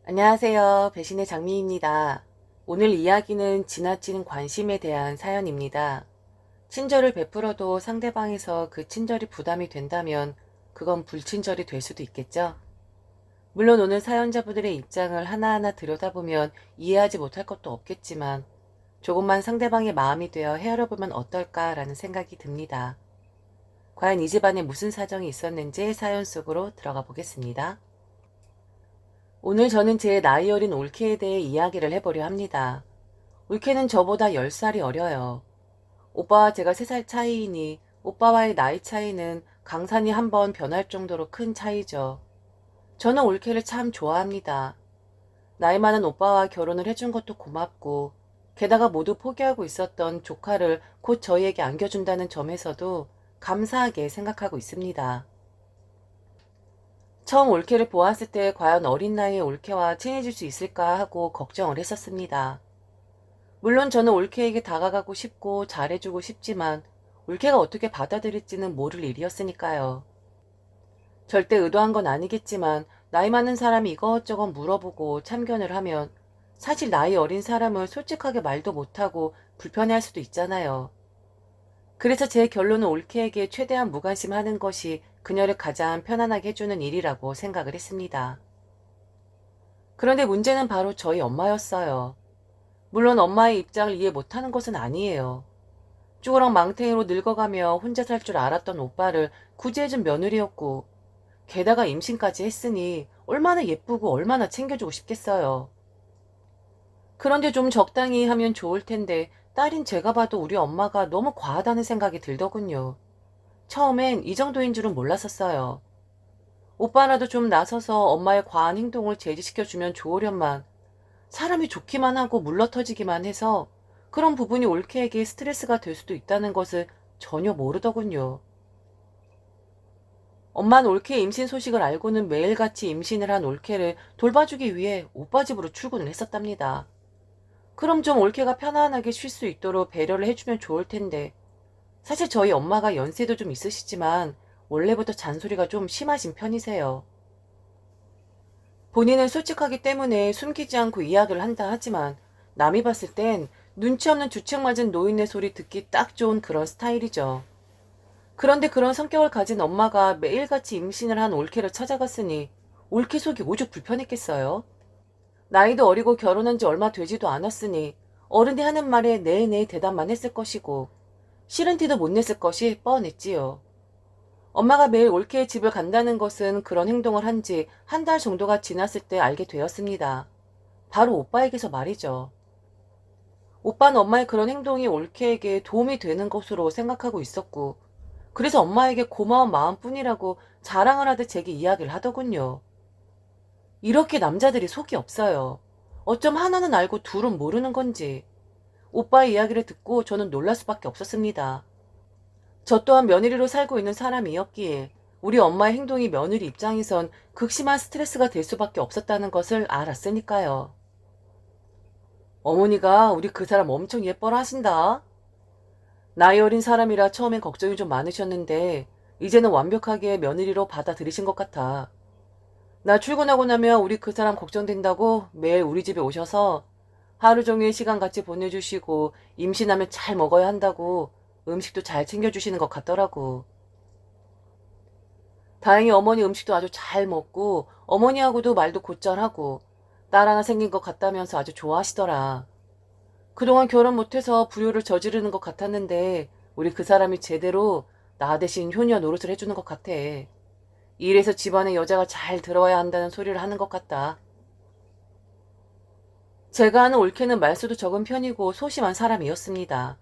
안녕하세요. 배신의 장미입니다. 오늘 이야기는 지나친 관심에 대한 사연입니다. 친절을 베풀어도 상대방에서 그 친절이 부담이 된다면 그건 불친절이 될 수도 있겠죠? 물론 오늘 사연자분들의 입장을 하나하나 들여다보면 이해하지 못할 것도 없겠지만 조금만 상대방의 마음이 되어 헤아려보면 어떨까라는 생각이 듭니다. 과연 이 집안에 무슨 사정이 있었는지 사연 속으로 들어가 보겠습니다. 오늘 저는 제 나이 어린 올케에 대해 이야기를 해보려 합니다. 올케는 저보다 10살이 어려요. 오빠와 제가 3살 차이이니 오빠와의 나이 차이는 강산이 한번 변할 정도로 큰 차이죠. 저는 올케를 참 좋아합니다. 나이 많은 오빠와 결혼을 해준 것도 고맙고 게다가 모두 포기하고 있었던 조카를 곧 저희에게 안겨준다는 점에서도 감사하게 생각하고 있습니다. 처음 올케를 보았을 때 과연 어린 나이에 올케와 친해질 수 있을까 하고 걱정을 했었습니다. 물론 저는 올케에게 다가가고 싶고 잘해주고 싶지만 올케가 어떻게 받아들일지는 모를 일이었으니까요. 절대 의도한 건 아니겠지만 나이 많은 사람이 이것저것 물어보고 참견을 하면 사실 나이 어린 사람을 솔직하게 말도 못하고 불편해할 수도 있잖아요. 그래서 제 결론은 올케에게 최대한 무관심하는 것이 그녀를 가장 편안하게 해주는 일이라고 생각을 했습니다. 그런데 문제는 바로 저희 엄마였어요. 물론 엄마의 입장을 이해 못하는 것은 아니에요. 쭈그랑 망탱이로 늙어가며 혼자 살 줄 알았던 오빠를 구제해준 며느리였고 게다가 임신까지 했으니 얼마나 예쁘고 얼마나 챙겨주고 싶겠어요. 그런데 좀 적당히 하면 좋을 텐데 딸인 제가 봐도 우리 엄마가 너무 과하다는 생각이 들더군요. 처음엔 이 정도인 줄은 몰랐었어요. 오빠라도 좀 나서서 엄마의 과한 행동을 제지시켜주면 좋으련만 사람이 좋기만 하고 물러터지기만 해서 그런 부분이 올케에게 스트레스가 될 수도 있다는 것을 전혀 모르더군요. 엄마는 올케 임신 소식을 알고는 매일같이 임신을 한 올케를 돌봐주기 위해 오빠 집으로 출근을 했었답니다. 그럼 좀 올케가 편안하게 쉴 수 있도록 배려를 해주면 좋을 텐데 사실 저희 엄마가 연세도 좀 있으시지만 원래부터 잔소리가 좀 심하신 편이세요. 본인은 솔직하기 때문에 숨기지 않고 이야기를 한다 하지만 남이 봤을 땐 눈치 없는 주책 맞은 노인네 소리 듣기 딱 좋은 그런 스타일이죠. 그런데 그런 성격을 가진 엄마가 매일같이 임신을 한 올케를 찾아갔으니 올케 속이 오죽 불편했겠어요? 나이도 어리고 결혼한 지 얼마 되지도 않았으니 어른이 하는 말에 네네 대답만 했을 것이고 싫은 티도 못 냈을 것이 뻔했지요. 엄마가 매일 올케의 집을 간다는 것은 그런 행동을 한 지 한 달 정도가 지났을 때 알게 되었습니다. 바로 오빠에게서 말이죠. 오빠는 엄마의 그런 행동이 올케에게 도움이 되는 것으로 생각하고 있었고 그래서 엄마에게 고마운 마음뿐이라고 자랑을 하듯 제게 이야기를 하더군요. 이렇게 남자들이 속이 없어요. 어쩜 하나는 알고 둘은 모르는 건지. 오빠의 이야기를 듣고 저는 놀랄 수밖에 없었습니다. 저 또한 며느리로 살고 있는 사람이었기에 우리 엄마의 행동이 며느리 입장에선 극심한 스트레스가 될 수밖에 없었다는 것을 알았으니까요. 어머니가 우리 그 사람 엄청 예뻐라 하신다. 나이 어린 사람이라 처음엔 걱정이 좀 많으셨는데 이제는 완벽하게 며느리로 받아들이신 것 같아. 나 출근하고 나면 우리 그 사람 걱정된다고 매일 우리 집에 오셔서 하루 종일 시간 같이 보내주시고 임신하면 잘 먹어야 한다고 음식도 잘 챙겨주시는 것 같더라고. 다행히 어머니 음식도 아주 잘 먹고 어머니하고도 말도 곧잘하고 딸 하나 생긴 것 같다면서 아주 좋아하시더라. 그동안 결혼 못해서 불효를 저지르는 것 같았는데 우리 그 사람이 제대로 나 대신 효녀 노릇을 해주는 것 같아. 이래서 집안에 여자가 잘 들어와야 한다는 소리를 하는 것 같다. 제가 아는 올케는 말수도 적은 편이고 소심한 사람이었습니다.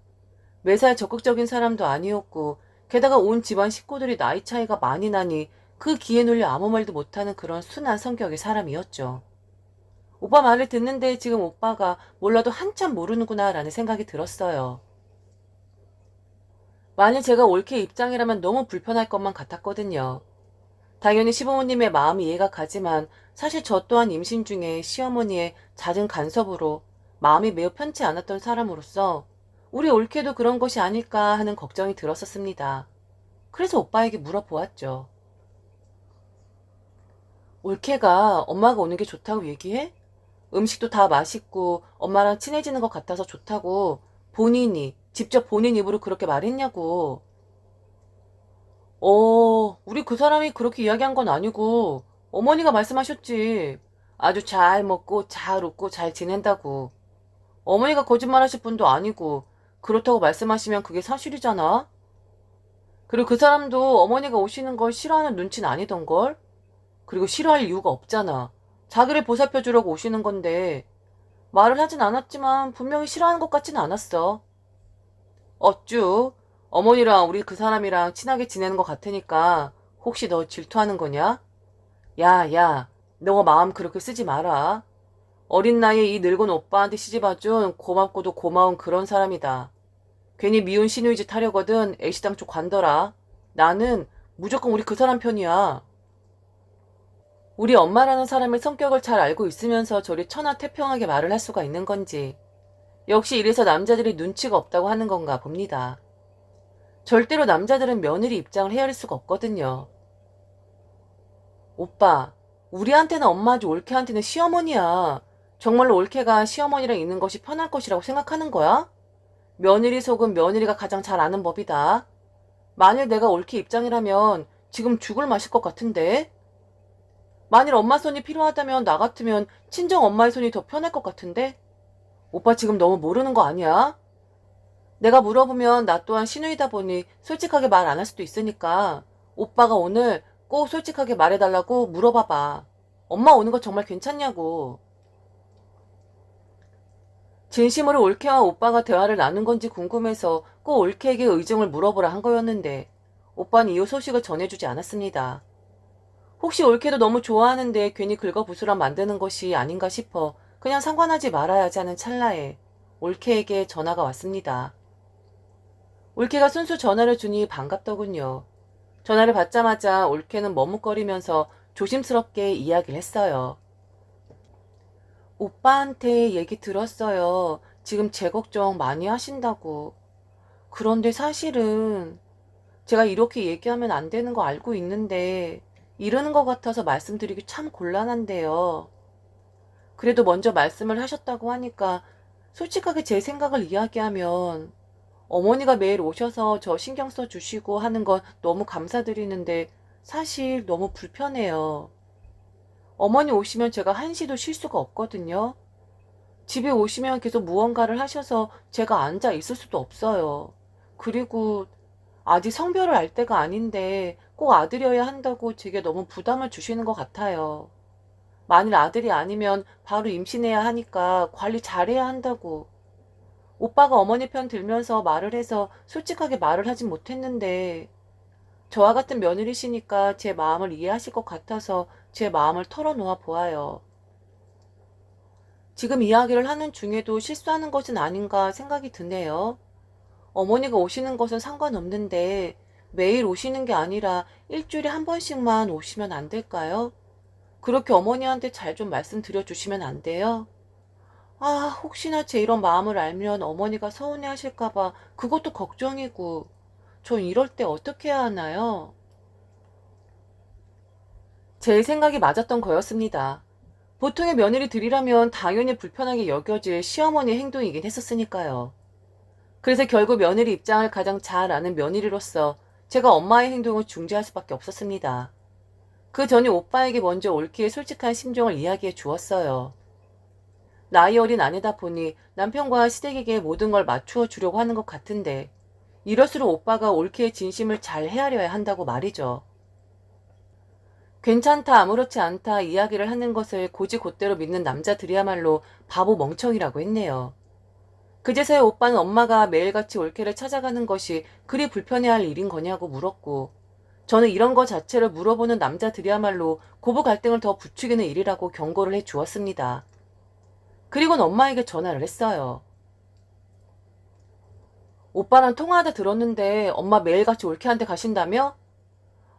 매사에 적극적인 사람도 아니었고 게다가 온 집안 식구들이 나이 차이가 많이 나니 그 기에 눌려 아무 말도 못하는 그런 순한 성격의 사람이었죠. 오빠 말을 듣는데 지금 오빠가 몰라도 한참 모르는구나 라는 생각이 들었어요. 만일 제가 올케 입장이라면 너무 불편할 것만 같았거든요. 당연히 시부모님의 마음이 이해가 가지만 사실 저 또한 임신 중에 시어머니의 잦은 간섭으로 마음이 매우 편치 않았던 사람으로서 우리 올케도 그런 것이 아닐까 하는 걱정이 들었었습니다. 그래서 오빠에게 물어보았죠. 올케가 엄마가 오는 게 좋다고 얘기해? 음식도 다 맛있고 엄마랑 친해지는 것 같아서 좋다고 본인이 직접 본인 입으로 그렇게 말했냐고. 우리 그 사람이 그렇게 이야기한 건 아니고 어머니가 말씀하셨지. 아주 잘 먹고 잘 웃고 잘 지낸다고. 어머니가 거짓말하실 분도 아니고 그렇다고 말씀하시면 그게 사실이잖아. 그리고 그 사람도 어머니가 오시는 걸 싫어하는 눈치는 아니던걸? 그리고 싫어할 이유가 없잖아. 자기를 보살펴 주려고 오시는 건데 말을 하진 않았지만 분명히 싫어하는 것 같진 않았어. 어쭈? 어머니랑 우리 그 사람이랑 친하게 지내는 것 같으니까 혹시 너 질투하는 거냐? 야, 야, 너 마음 그렇게 쓰지 마라. 어린 나이에 이 늙은 오빠한테 시집와준 고맙고도 고마운 그런 사람이다. 괜히 미운 시누이 짓 하려거든 애시당초 관둬라. 나는 무조건 우리 그 사람 편이야. 우리 엄마라는 사람의 성격을 잘 알고 있으면서 저리 천하태평하게 말을 할 수가 있는 건지. 역시 이래서 남자들이 눈치가 없다고 하는 건가 봅니다. 절대로 남자들은 며느리 입장을 헤아릴 수가 없거든요. 오빠, 우리한테는 엄마지 올케한테는 시어머니야. 정말로 올케가 시어머니랑 있는 것이 편할 것이라고 생각하는 거야? 며느리 속은 며느리가 가장 잘 아는 법이다. 만일 내가 올케 입장이라면 지금 죽을 마실 것 같은데? 만일 엄마 손이 필요하다면 나 같으면 친정 엄마의 손이 더 편할 것 같은데? 오빠 지금 너무 모르는 거 아니야? 내가 물어보면 나 또한 시누이다 보니 솔직하게 말 안 할 수도 있으니까 오빠가 오늘 꼭 솔직하게 말해달라고 물어봐봐. 엄마 오는 거 정말 괜찮냐고. 진심으로 올케와 오빠가 대화를 나눈 건지 궁금해서 꼭 올케에게 의중을 물어보라 한 거였는데 오빠는 이 소식을 전해주지 않았습니다. 혹시 올케도 너무 좋아하는데 괜히 긁어부스럼 만드는 것이 아닌가 싶어 그냥 상관하지 말아야지 하는 찰나에 올케에게 전화가 왔습니다. 올케가 순수 전화를 주니 반갑더군요. 전화를 받자마자 올케는 머뭇거리면서 조심스럽게 이야기를 했어요. 오빠한테 얘기 들었어요. 지금 제 걱정 많이 하신다고. 그런데 사실은 제가 이렇게 얘기하면 안 되는 거 알고 있는데 이러는 것 같아서 말씀드리기 참 곤란한데요. 그래도 먼저 말씀을 하셨다고 하니까 솔직하게 제 생각을 이야기하면 어머니가 매일 오셔서 저 신경 써 주시고 하는 건 너무 감사드리는데 사실 너무 불편해요. 어머니 오시면 제가 한시도 쉴 수가 없거든요. 집에 오시면 계속 무언가를 하셔서 제가 앉아 있을 수도 없어요. 그리고 아직 성별을 알 때가 아닌데 꼭 아들이어야 한다고 제게 너무 부담을 주시는 것 같아요. 만일 아들이 아니면 바로 임신해야 하니까 관리 잘해야 한다고. 오빠가 어머니 편 들면서 말을 해서 솔직하게 말을 하진 못했는데 저와 같은 며느리시니까 제 마음을 이해하실 것 같아서 제 마음을 털어놓아 보아요. 지금 이야기를 하는 중에도 실수하는 것은 아닌가 생각이 드네요. 어머니가 오시는 것은 상관없는데 매일 오시는 게 아니라 일주일에 한 번씩만 오시면 안 될까요? 그렇게 어머니한테 잘 좀 말씀드려 주시면 안 돼요? 아, 혹시나 제 이런 마음을 알면 어머니가 서운해 하실까봐 그것도 걱정이고, 전 이럴 때 어떻게 해야 하나요? 제 생각이 맞았던 거였습니다. 보통의 며느리들이라면 당연히 불편하게 여겨질 시어머니의 행동이긴 했었으니까요. 그래서 결국 며느리 입장을 가장 잘 아는 며느리로서 제가 엄마의 행동을 중재할 수밖에 없었습니다. 그 전에 오빠에게 먼저 옳기에 솔직한 심정을 이야기해 주었어요. 나이 어린 아내다 보니 남편과 시댁에게 모든 걸 맞추어 주려고 하는 것 같은데 이럴수록 오빠가 옳기의 진심을 잘 헤아려야 한다고 말이죠. 괜찮다 아무렇지 않다 이야기를 하는 것을 곧이곧대로 믿는 남자들이야말로 바보 멍청이라고 했네요. 그제서야 오빠는 엄마가 매일같이 올케를 찾아가는 것이 그리 불편해할 일인 거냐고 물었고 저는 이런 거 자체를 물어보는 남자들이야말로 고부 갈등을 더 부추기는 일이라고 경고를 해 주었습니다. 그리고는 엄마에게 전화를 했어요. 오빠랑 통화하다 들었는데 엄마 매일같이 올케한테 가신다며?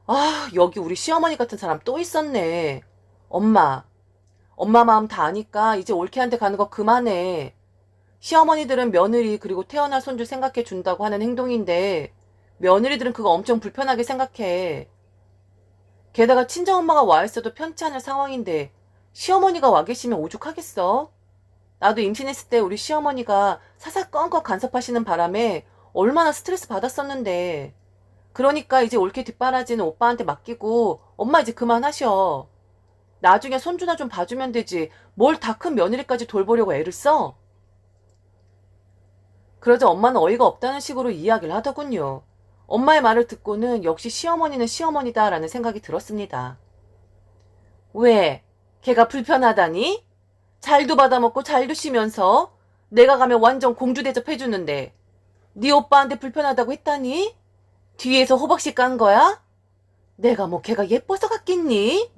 아, 여기 우리 시어머니 같은 사람 또 있었네. 엄마 마음 다 아니까 이제 올케한테 가는 거 그만해. 시어머니들은 며느리 그리고 태어날 손주 생각해 준다고 하는 행동인데 며느리들은 그거 엄청 불편하게 생각해. 게다가 친정엄마가 와 있어도 편치 않을 상황인데 시어머니가 와 계시면 오죽하겠어? 나도 임신했을 때 우리 시어머니가 사사건건 간섭하시는 바람에 얼마나 스트레스 받았었는데. 그러니까 이제 올케 뒷바라지는 오빠한테 맡기고 엄마 이제 그만하셔. 나중에 손주나 좀 봐주면 되지. 뭘 다 큰 며느리까지 돌보려고 애를 써? 그러자 엄마는 어이가 없다는 식으로 이야기를 하더군요. 엄마의 말을 듣고는 역시 시어머니는 시어머니다라는 생각이 들었습니다. 왜? 걔가 불편하다니? 잘도 받아먹고 잘도 쉬면서 내가 가면 완전 공주 대접해주는데 네 오빠한테 불편하다고 했다니? 뒤에서 호박씨 깐 거야? 내가 뭐 걔가 예뻐서 갔겠니?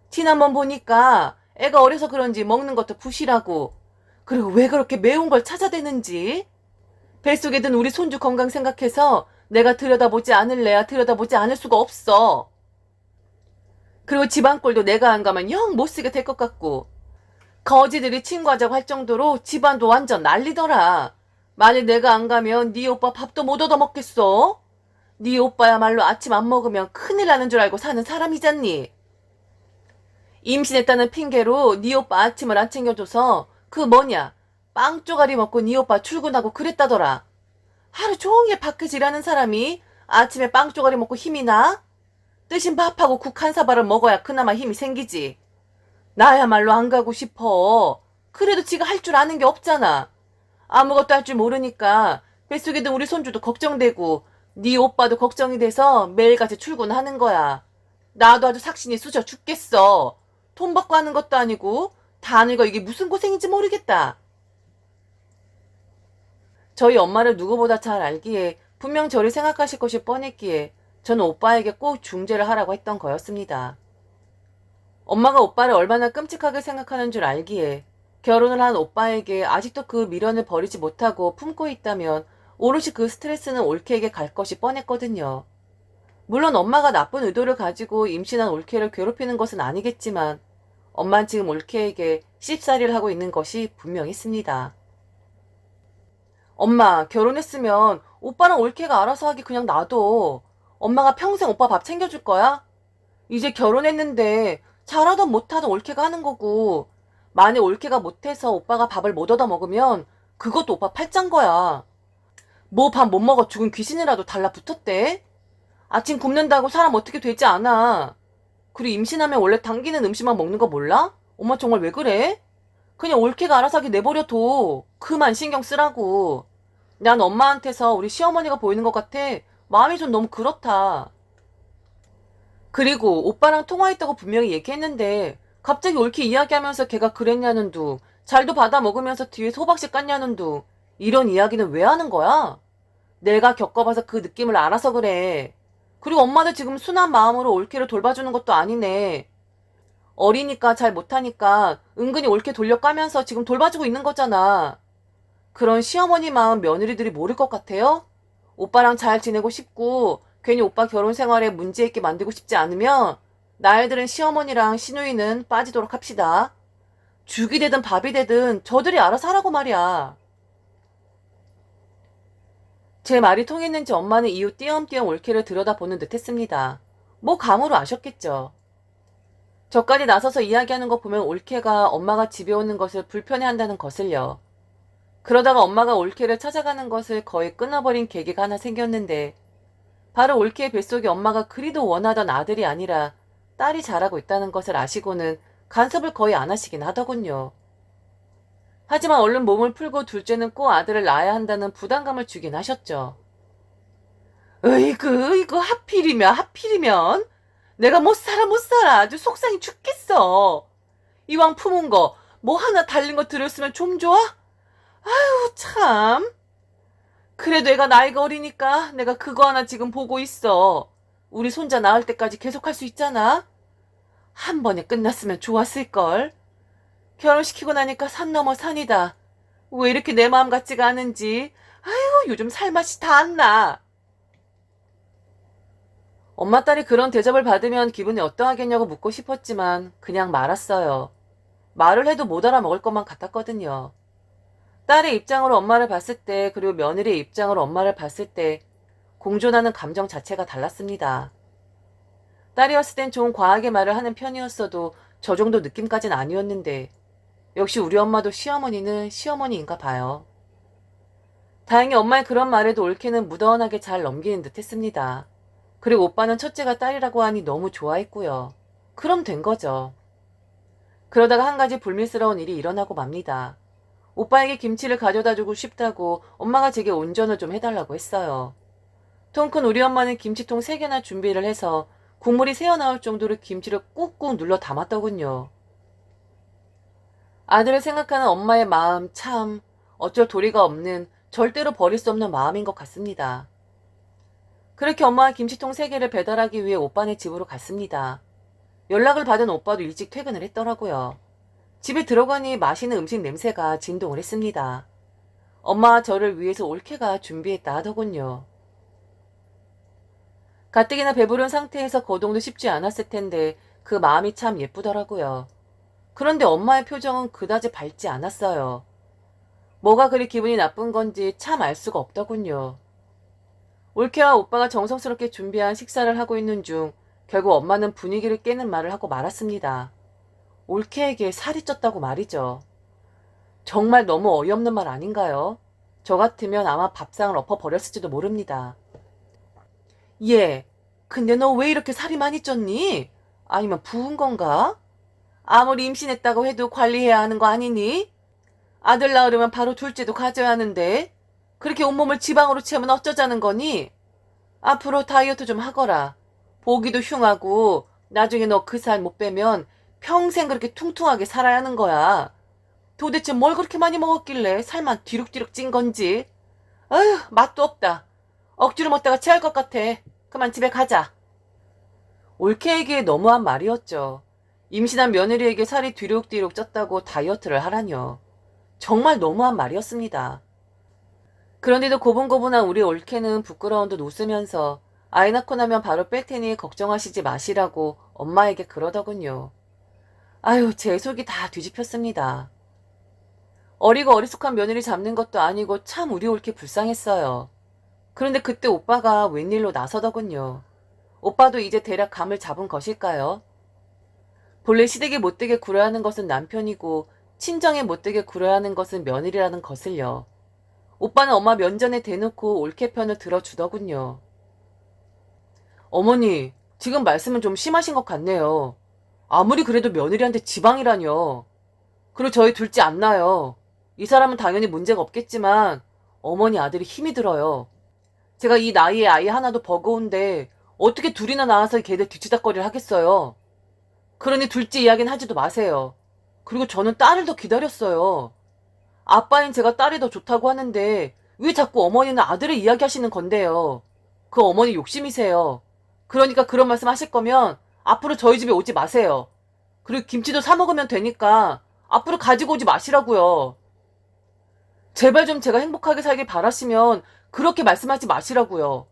지난번 보니까 애가 어려서 그런지 먹는 것도 부실하고 그리고 왜 그렇게 매운 걸 찾아대는지 뱃속에 든 우리 손주 건강 생각해서 내가 들여다보지 않을래야 들여다보지 않을 수가 없어. 그리고 집안꼴도 내가 안 가면 영 못쓰게 될 것 같고 거지들이 친구하자고 할 정도로 집안도 완전 난리더라. 만일 내가 안 가면 네 오빠 밥도 못 얻어먹겠어? 네 오빠야말로 아침 안 먹으면 큰일 나는 줄 알고 사는 사람이잖니. 임신했다는 핑계로 네 오빠 아침을 안 챙겨줘서 그 뭐냐 빵 쪼가리 먹고 네 오빠 출근하고 그랬다더라. 하루 종일 밖에서 일하는 사람이 아침에 빵 쪼가리 먹고 힘이 나? 뜨신 밥하고 국 한 사발을 먹어야 그나마 힘이 생기지. 나야말로 안 가고 싶어. 그래도 지가 할 줄 아는 게 없잖아. 아무것도 할 줄 모르니까 뱃속에 든 우리 손주도 걱정되고 네 오빠도 걱정이 돼서 매일같이 출근하는 거야. 나도 아주 삭신이 쑤셔 죽겠어. 돈 받고 하는 것도 아니고 다 늙어 이게 무슨 고생인지 모르겠다. 저희 엄마를 누구보다 잘 알기에 분명 저를 생각하실 것이 뻔했기에 저는 오빠에게 꼭 중재를 하라고 했던 거였습니다. 엄마가 오빠를 얼마나 끔찍하게 생각하는 줄 알기에 결혼을 한 오빠에게 아직도 그 미련을 버리지 못하고 품고 있다면 오롯이 그 스트레스는 올케에게 갈 것이 뻔했거든요. 물론 엄마가 나쁜 의도를 가지고 임신한 올케를 괴롭히는 것은 아니겠지만 엄마는 지금 올케에게 씹살이를 하고 있는 것이 분명했습니다. 엄마, 결혼했으면 오빠랑 올케가 알아서 하기 그냥 놔둬. 엄마가 평생 오빠 밥 챙겨줄 거야? 이제 결혼했는데 잘하던 못하던 올케가 하는 거고 만약 올케가 못해서 오빠가 밥을 못 얻어 먹으면 그것도 오빠 팔짱 거야. 뭐 밥 못 먹어 죽은 귀신이라도 달라붙었대? 아침 굶는다고 사람 어떻게 되지 않아. 그리고 임신하면 원래 당기는 음식만 먹는 거 몰라? 엄마 정말 왜 그래? 그냥 올케가 알아서 하게 내버려둬. 그만 신경 쓰라고. 난 엄마한테서 우리 시어머니가 보이는 것 같아. 마음이 좀 너무 그렇다. 그리고 오빠랑 통화했다고 분명히 얘기했는데 갑자기 옳게 이야기하면서 걔가 그랬냐는 둥 잘도 받아 먹으면서 뒤에 소박씨 깠냐는 둥 이런 이야기는 왜 하는 거야? 내가 겪어봐서 그 느낌을 알아서 그래. 그리고 엄마도 지금 순한 마음으로 올케를 돌봐주는 것도 아니네. 어리니까 잘 못하니까 은근히 올케 돌려까면서 지금 돌봐주고 있는 거잖아. 그런 시어머니 마음 며느리들이 모를 것 같아요? 오빠랑 잘 지내고 싶고 괜히 오빠 결혼 생활에 문제 있게 만들고 싶지 않으면 나이들은 시어머니랑 시누이는 빠지도록 합시다. 죽이 되든 밥이 되든 저들이 알아서 하라고 말이야. 제 말이 통했는지 엄마는 이후 띄엄띄엄 올케를 들여다보는 듯 했습니다. 뭐 감으로 아셨겠죠. 저까지 나서서 이야기하는 거 보면 올케가 엄마가 집에 오는 것을 불편해한다는 것을요. 그러다가 엄마가 올케를 찾아가는 것을 거의 끊어버린 계기가 하나 생겼는데 바로 올케의 뱃속에 엄마가 그리도 원하던 아들이 아니라 딸이 자라고 있다는 것을 아시고는 간섭을 거의 안 하시긴 하더군요. 하지만 얼른 몸을 풀고 둘째는 꼭 아들을 낳아야 한다는 부담감을 주긴 하셨죠. 으이그 이거 하필이면 내가 못 살아 아주 속상해 죽겠어. 이왕 품은 거 뭐 하나 달린 거 들었으면 좀 좋아? 아유 참. 그래도 애가 나이가 어리니까 내가 그거 하나 지금 보고 있어. 우리 손자 낳을 때까지 계속 할 수 있잖아. 한 번에 끝났으면 좋았을걸. 결혼시키고 나니까 산 넘어 산이다. 왜 이렇게 내 마음 같지가 않은지. 아유 요즘 살맛이 다 안 나. 엄마 딸이 그런 대접을 받으면 기분이 어떠하겠냐고 묻고 싶었지만 그냥 말았어요. 말을 해도 못 알아먹을 것만 같았거든요. 딸의 입장으로 엄마를 봤을 때 그리고 며느리의 입장으로 엄마를 봤을 때 공존하는 감정 자체가 달랐습니다. 딸이었을 땐 좀 과하게 말을 하는 편이었어도 저 정도 느낌까진 아니었는데 역시 우리 엄마도 시어머니는 시어머니인가 봐요. 다행히 엄마의 그런 말에도 올케는 무던하게 잘 넘기는 듯 했습니다. 그리고 오빠는 첫째가 딸이라고 하니 너무 좋아했고요. 그럼 된 거죠. 그러다가 한 가지 불미스러운 일이 일어나고 맙니다. 오빠에게 김치를 가져다 주고 싶다고 엄마가 제게 운전을 좀 해달라고 했어요. 통 큰 우리 엄마는 김치통 3개나 준비를 해서 국물이 새어나올 정도로 김치를 꾹꾹 눌러 담았더군요. 아들을 생각하는 엄마의 마음 참 어쩔 도리가 없는 절대로 버릴 수 없는 마음인 것 같습니다. 그렇게 엄마가 김치통 3개를 배달하기 위해 오빠네 집으로 갔습니다. 연락을 받은 오빠도 일찍 퇴근을 했더라고요. 집에 들어가니 맛있는 음식 냄새가 진동을 했습니다. 엄마와 저를 위해서 올케가 준비했다 하더군요. 가뜩이나 배부른 상태에서 거동도 쉽지 않았을 텐데 그 마음이 참 예쁘더라고요. 그런데 엄마의 표정은 그다지 밝지 않았어요. 뭐가 그리 기분이 나쁜 건지 참 알 수가 없더군요. 올케와 오빠가 정성스럽게 준비한 식사를 하고 있는 중 결국 엄마는 분위기를 깨는 말을 하고 말았습니다. 올케에게 살이 쪘다고 말이죠. 정말 너무 어이없는 말 아닌가요? 저 같으면 아마 밥상을 엎어버렸을지도 모릅니다. 얘, 근데 너 왜 이렇게 살이 많이 쪘니? 아니면 부은 건가? 아무리 임신했다고 해도 관리해야 하는 거 아니니? 아들 낳으려면 바로 둘째도 가져야 하는데 그렇게 온몸을 지방으로 채우면 어쩌자는 거니? 앞으로 다이어트 좀 하거라. 보기도 흉하고 나중에 너 그 살 못 빼면 평생 그렇게 퉁퉁하게 살아야 하는 거야. 도대체 뭘 그렇게 많이 먹었길래 살만 뒤룩뒤룩 찐 건지. 아휴, 맛도 없다. 억지로 먹다가 체할 것 같아. 그만 집에 가자. 올케에게 너무한 말이었죠. 임신한 며느리에게 살이 뒤룩뒤룩 쪘다고 다이어트를 하라뇨. 정말 너무한 말이었습니다. 그런데도 고분고분한 우리 올케는 부끄러운 듯 웃으면서 아이 낳고 나면 바로 뺄 테니 걱정하시지 마시라고 엄마에게 그러더군요. 아유, 제 속이 다 뒤집혔습니다. 어리고 어리숙한 며느리 잡는 것도 아니고 참 우리 올케 불쌍했어요. 그런데 그때 오빠가 웬일로 나서더군요. 오빠도 이제 대략 감을 잡은 것일까요? 본래 시댁에 못되게 굴어야 하는 것은 남편이고 친정에 못되게 굴어야 하는 것은 며느리라는 것을요. 오빠는 엄마 면전에 대놓고 올케 편을 들어주더군요. 어머니, 지금 말씀은 좀 심하신 것 같네요. 아무리 그래도 며느리한테 지방이라뇨. 그리고 저희 둘째 안 낳아요. 이 사람은 당연히 문제가 없겠지만 어머니 아들이 힘이 들어요. 제가 이 나이에 아이 하나도 버거운데 어떻게 둘이나 낳아서 걔들 뒤치다꺼리를 하겠어요. 그러니 둘째 이야기는 하지도 마세요. 그리고 저는 딸을 더 기다렸어요. 아빠인 제가 딸이 더 좋다고 하는데 왜 자꾸 어머니는 아들을 이야기하시는 건데요. 그 어머니 욕심이세요. 그러니까 그런 말씀 하실 거면 앞으로 저희 집에 오지 마세요. 그리고 김치도 사 먹으면 되니까 앞으로 가지고 오지 마시라고요. 제발 좀 제가 행복하게 살길 바라시면 그렇게 말씀하지 마시라고요.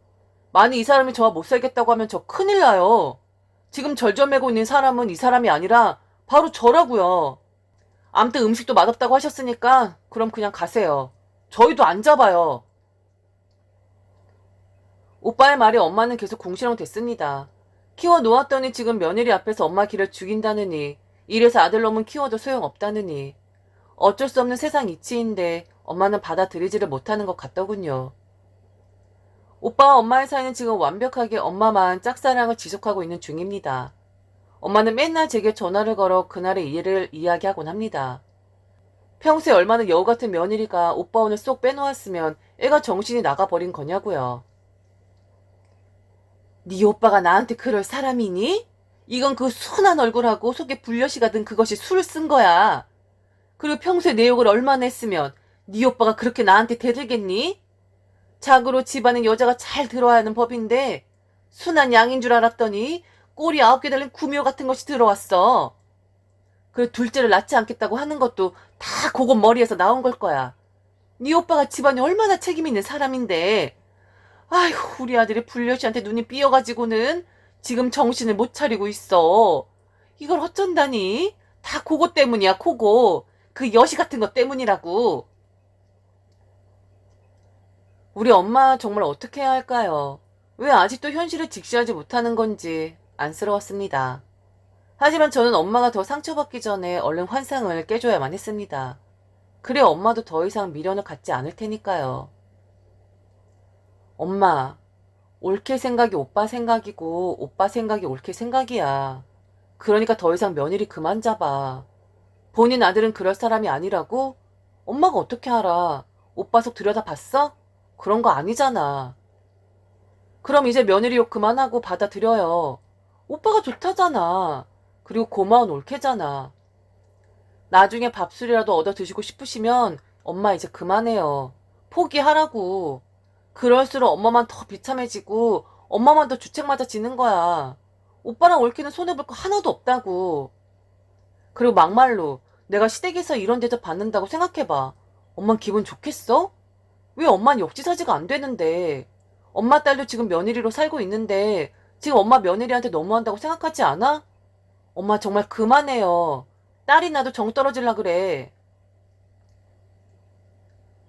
만약 이 사람이 저와 못 살겠다고 하면 저 큰일 나요. 지금 절절매고 있는 사람은 이 사람이 아니라 바로 저라고요. 암튼 음식도 맛없다고 하셨으니까 그럼 그냥 가세요. 저희도 안 잡아요. 오빠의 말에 엄마는 계속 궁시렁 됐습니다. 키워 놓았더니 지금 며느리 앞에서 엄마 길을 죽인다느니 이래서 아들놈은 키워도 소용없다느니 어쩔 수 없는 세상 이치인데 엄마는 받아들이지를 못하는 것 같더군요. 오빠와 엄마의 사이는 지금 완벽하게 엄마만 짝사랑을 지속하고 있는 중입니다. 엄마는 맨날 제게 전화를 걸어 그날의 일을 이야기하곤 합니다. 평소에 얼마나 여우 같은 며느리가 오빠 오늘 쏙 빼놓았으면 애가 정신이 나가버린 거냐고요. 네 오빠가 나한테 그럴 사람이니? 이건 그 순한 얼굴하고 속에 불려시가 든 그것이 술을 쓴 거야. 그리고 평소에 내 욕을 얼마나 했으면 네 오빠가 그렇게 나한테 대들겠니? 자고로 집안은 여자가 잘 들어야 하는 법인데 순한 양인 줄 알았더니 꼬리 9개 달린 구미호 같은 것이 들어왔어. 그 둘째를 낳지 않겠다고 하는 것도 다 그것 머리에서 나온 걸 거야. 네 오빠가 집안에 얼마나 책임 있는 사람인데. 아휴, 우리 아들이 불려시한테 눈이 삐어가지고는 지금 정신을 못 차리고 있어. 이걸 어쩐다니? 다 그거 때문이야, 그거. 그 여시 같은 것 때문이라고. 우리 엄마 정말 어떻게 해야 할까요? 왜 아직도 현실을 직시하지 못하는 건지 안쓰러웠습니다. 하지만 저는 엄마가 더 상처받기 전에 얼른 환상을 깨줘야만 했습니다. 그래 엄마도 더 이상 미련을 갖지 않을 테니까요. 엄마, 올케 생각이 오빠 생각이고 오빠 생각이 올케 생각이야. 그러니까 더 이상 며느리 그만 잡아. 본인 아들은 그럴 사람이 아니라고? 엄마가 어떻게 알아? 오빠 속 들여다봤어? 그런 거 아니잖아. 그럼 이제 며느리 욕 그만하고 받아들여요. 오빠가 좋다잖아. 그리고 고마운 올케잖아. 나중에 밥술이라도 얻어 드시고 싶으시면 엄마 이제 그만해요. 포기하라고. 그럴수록 엄마만 더 비참해지고 엄마만 더 주책 맞아지는 거야. 오빠랑 올케는 손해볼 거 하나도 없다고. 그리고 막말로 내가 시댁에서 이런 대접 받는다고 생각해봐. 엄만 기분 좋겠어? 왜 엄만 역지사지가 안 되는데. 엄마 딸도 지금 며느리로 살고 있는데 지금 엄마 며느리한테 너무한다고 생각하지 않아? 엄마 정말 그만해요. 딸이 나도 정 떨어질라 그래.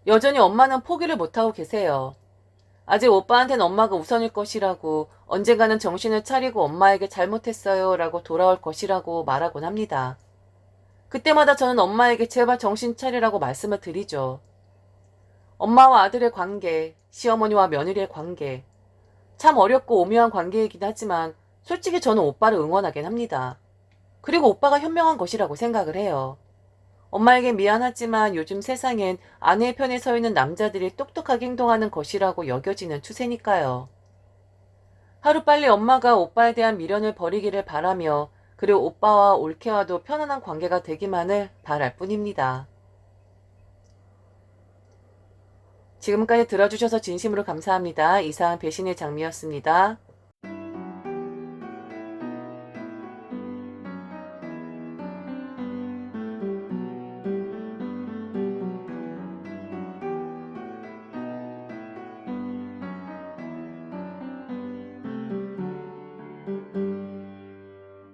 여전히 엄마는 포기를 못하고 계세요. 아직 오빠한테는 엄마가 우선일 것이라고 언젠가는 정신을 차리고 엄마에게 잘못했어요 라고 돌아올 것이라고 말하곤 합니다. 그때마다 저는 엄마에게 제발 정신 차리라고 말씀을 드리죠. 엄마와 아들의 관계, 시어머니와 며느리의 관계. 참 어렵고 오묘한 관계이긴 하지만 솔직히 저는 오빠를 응원하긴 합니다. 그리고 오빠가 현명한 것이라고 생각을 해요. 엄마에게 미안하지만 요즘 세상엔 아내의 편에 서 있는 남자들이 똑똑하게 행동하는 것이라고 여겨지는 추세니까요. 하루빨리 엄마가 오빠에 대한 미련을 버리기를 바라며 그리고 오빠와 올케와도 편안한 관계가 되기만을 바랄 뿐입니다. 지금까지 들어주셔서 진심으로 감사합니다. 이상 배신의 장미였습니다.